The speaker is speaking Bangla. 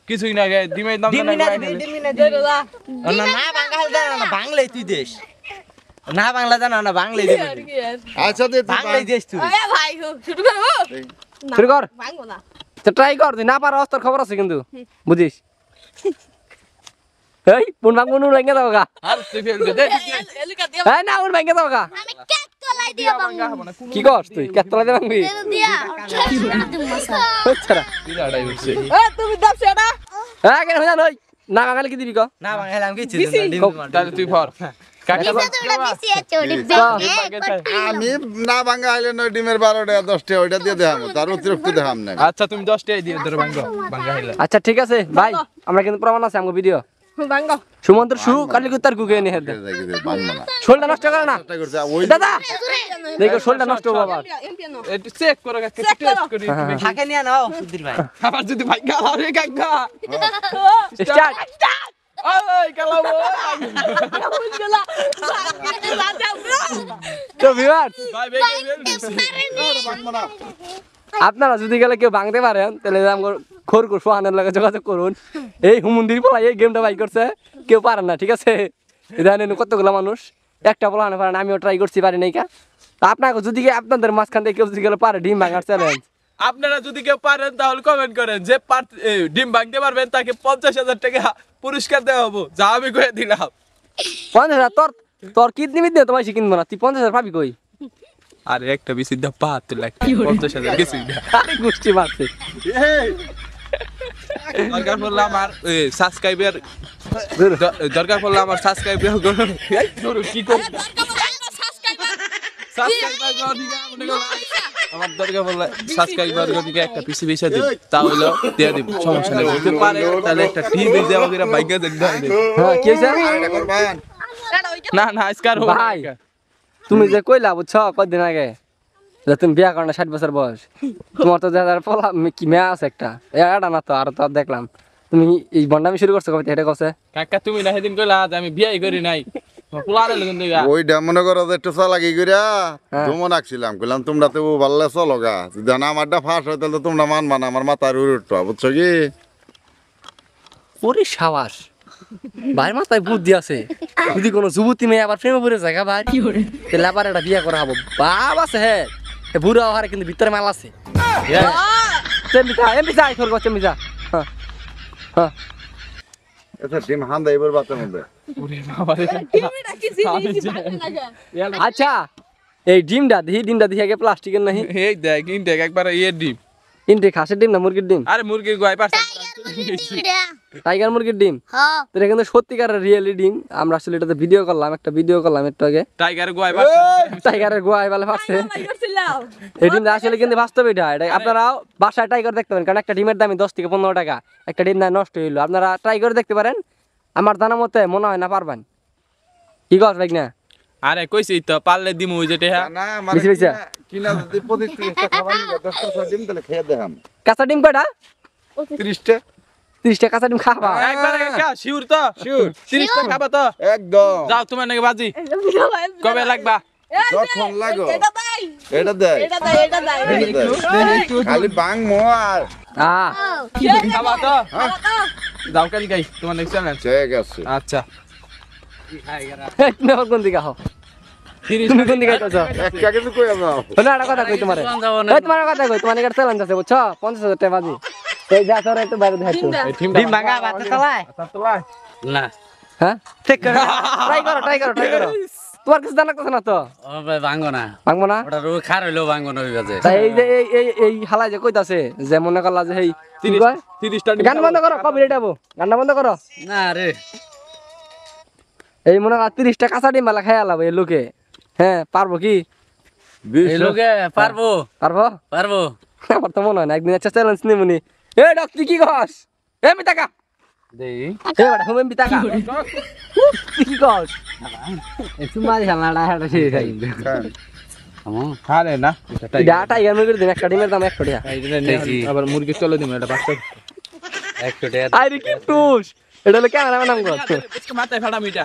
কিছুই না গে ডিমের দাম ডিম না না বাংলা জানা না বাংলাই তুই দেশ না বাংলা জানা না বাংলাই দেশ আচ্ছা দে বাংলাই দেশ তুই এ ভাই শুরু করো শুরু কর ভাঙবো না তো ট্রাই কর তুই না পারো তোর খবর আছে কিন্তু বুঝিস এই পুন ভাঙ পুন ভেঙে দাও গা আর তুই ফেল দে এলুকা দিয়া এই না পুন ভেঙে দাও গা আমি কেক তলাই দিয়া ভাঙবো কি করছ তুই কেতলা দে ভাঙবি দিয়া মশা আচ্ছা লড়াই হচ্ছে এ তুমি দাও সেটা হ্যাঁ কেন হইনা নই না বাঙালি কি দিবি ক না বাংলা আমি কিছু দিন ডিম তাহলে তুই ফর কাকা আমি না ভাঙা আইলে নয় ডিমের 12 টাকা 10 টাকা ওইটা দিয়ে দেখাম তার অতিরিক্ত দেখাম না আচ্ছা তুমি 10 টাকা দিয়ে ধরো ভাঙ্গা হইলা আচ্ছা ঠিক আছে ভাই আমরা কিন্তু প্রমাণ আছে আমগো ভিডিও ভাঙবো সুমন্ত শু কালি কুত্তার কুকে নি হেদ ভাঙবো না শোলটা নষ্ট করে না চেষ্টা করছে ওই দাদা দেখো শোলটা নষ্ট হবে আবার একটু চেক করো কাকা টেস্ট করি থাকে নিয়ে নাও সুধীর ভাই আবার যদি ভাঙ্গা হবে কাকা স্টার্ট ওই কালাবো বুঝলা তো ভিউয়ার্স ভাই বেগে ভাঙবো না আপনারা যদি গেলে কেউ ভাঙতে পারেন তাহলে আমগো খোরকুর সোহানের লগে যোগাযোগ করুন এই হুমন্দির পোলা এই গেমটা বাই করছে কেউ পারে না ঠিক আছে জানেন কতগুলো মানুষ একটা পোলা না পারে না আমিও ট্রাই করছি পারি নাই কা তা আপনাকে যদি আপনাদের মাঝখান থেকে কেউ যদি গেলে পারে ডিম ভাঙার চ্যালেঞ্জ আপনারা যদি কেউ পারেন তাহলে কমেন্ট করেন যে ডিম ভাঙতে পারবেন তাকে 50,000 টাকা পুরস্কার দেওয়া হবে যা আমি কয়ে দিলাম 50,000 তোর কিডনি মিডনি তোমায় কিনবো না তুই 50,000 পাবি কই আরে একটা বেশি দা 72 লাখ 50,000 কিছু না আরে গোষ্ঠী মারছে দরকার পড়লে আমার সাবস্ক্রাইবার দরকার পড়লে আমার সাবস্ক্রাইবার করো কি করব সাবস্ক্রাইবার গদিকে মনে করো আমার দরকার পড়লে সাবস্ক্রাইবার গদিকে একটা পিসি বেচা দিই তাহলে দিয়ে দিব সমস্যা নেই হতে পারে তাহলে একটা টিভি দেওয়া করে বাইকা দেখ দাও হ্যাঁ কি হইছে এটা করবেন না না আজকার হবে ভাই তুমি যে কইলা বুঝছো কতদিন আগে যে তুমি বিয়া করো না 60 বছর বয়স তোমার তো যারা পোলা কি মেয়া আছে একটা এটা না তো আর তো দেখলাম তুমি এই বন্ডামি শুরু করছো কবে এটা কছে কাকা তুমি না সেদিন কইলা যে আমি বিয়াই করি নাই পোলারে লগন দেগা ওইটা মনে করো যে একটু চালাকি কইরা তোমার রাখছিলাম কইলাম তোমরা তো ভালো চলো গা যদি না আমারটা ফাঁস হয় তাহলে তোমরা মানবা না আমার মাথার উড়ুটটা বুঝছো কি ওরে সাবাস ভাই মাথায় বুদ্ধি আছে যদি কোনো যুবতী মেয়ে আবার প্রেমে পড়ে যায় ভাই তাহলে আবার একটা বিয়া করা হবো বাপ আছে হ্যাঁ বুড়া হারে কিন্তু ভিতরে মাল আছে চেমিজা এমবিজা খোর গো চেমিজা হ্যাঁ হ্যাঁ আচ্ছা ডিম হান্দা এবার বাতের মধ্যে ওরে বাবা রে টিভিটা কি জিনিস ভাঙবে না আচ্ছা এই ডিমটা দেখি আগে প্লাস্টিকের নাহি এই দেখ একবার ডিম ইনটে খাসের ডিম না মুরগির ডিম আরে মুরগির গোয় পাশে টাইগার মুরগির ডিম তো এটা কিন্তু সত্যিকারের রিয়েলি ডিম আমরা আসলে এটাতে ভিডিও করলাম একটু আগে টাইগার গোয় পাশে টাইগারের গোয়ায় বলে পাচ্ছে করছিলাম এই ডিমটা আসলে কিন্তু বাস্তব এটা আপনারাও বাসায় ট্রাই করে দেখতে পারেন কারণ একটা ডিমের দামই 10 থেকে 15 টাকা একটা ডিম না নষ্ট হইলো আপনারা ট্রাই করে দেখতে পারেন আমার জানা মতে মনে হয় না পারবেন কি কর ভাই না আরে কইছি তো পারলে দিমু ওই যেটা না মানে বেশি বেশি কিনা যদি 25 টা খাবার নিয়ে 10টা ডিম তাহলে খেয়ে দেখাম কাঁচা ডিম কয়টা 30 টা 30 টা কাঁচা ডিম খাবা একবার কা শিওর তো শিওর 30 টাকা খাবা তো একদম যাও তোমার নাকি বাজি কবে লাগবা যখন লাগো এটা দাই এটা দেখ এটা দাই এটা দাই এটা দেখ। খালি বাং মোয়ার খাবা তো যাও কালি গাই তোমার নেক্সট চ্যালেঞ্জ ঠিক আছে আচ্ছা তুমি কোন দিকে হও তুমি কোন দিকে যাচ্ছ এক টাকা তো কই আমরা না একটা কথা কই তোমারে তোমার কথা কই তোমার একটা চ্যালেঞ্জ আছে বুঝছো 50,000 টাকা বাজি এই যা তোর একটু বাইরে দেখাচ্ছো ডিম ভাঙা বাত চালায় না হ্যাঁ ঠিক করে ট্রাই করো তোমার কিছু জানা কথা না তো ভাঙবো না ভাঙবো না ওটা রোগ খার হইলেও ভাঙবো না ওই কাজে তাই এই যে এই হালাই যে কইতাছে যে মনে করলা যে এই 30 টা গান বন্ধ করো কপিরাইট আবো গানটা বন্ধ করো না রে এই মনে কর 30 টা কাঁচা ডিম মালা খাইয়া লাভ এই লোকে হ্যাঁ পারবো কি এই লোকে পারবো পারবো আমার তো মনে হয় না একদিন একটা চ্যালেঞ্জ নিমুনি এ ডক্টর কি কস এ মিতাকা দেই এ বড় হুম মিতাকা কি কস একটু মারি হালাড়া হাড়া সেই খাই আরে না ডাটা ইয়ার মুরগির দিন একটা ডিমের দাম 100 টাকা আবার মুরগি চলে দিমু এটা 500 একটু টাকা আরে কি টুস এটা হলো ক্যামেরাম্যান নাম কর মাথায় ফাটা মিটা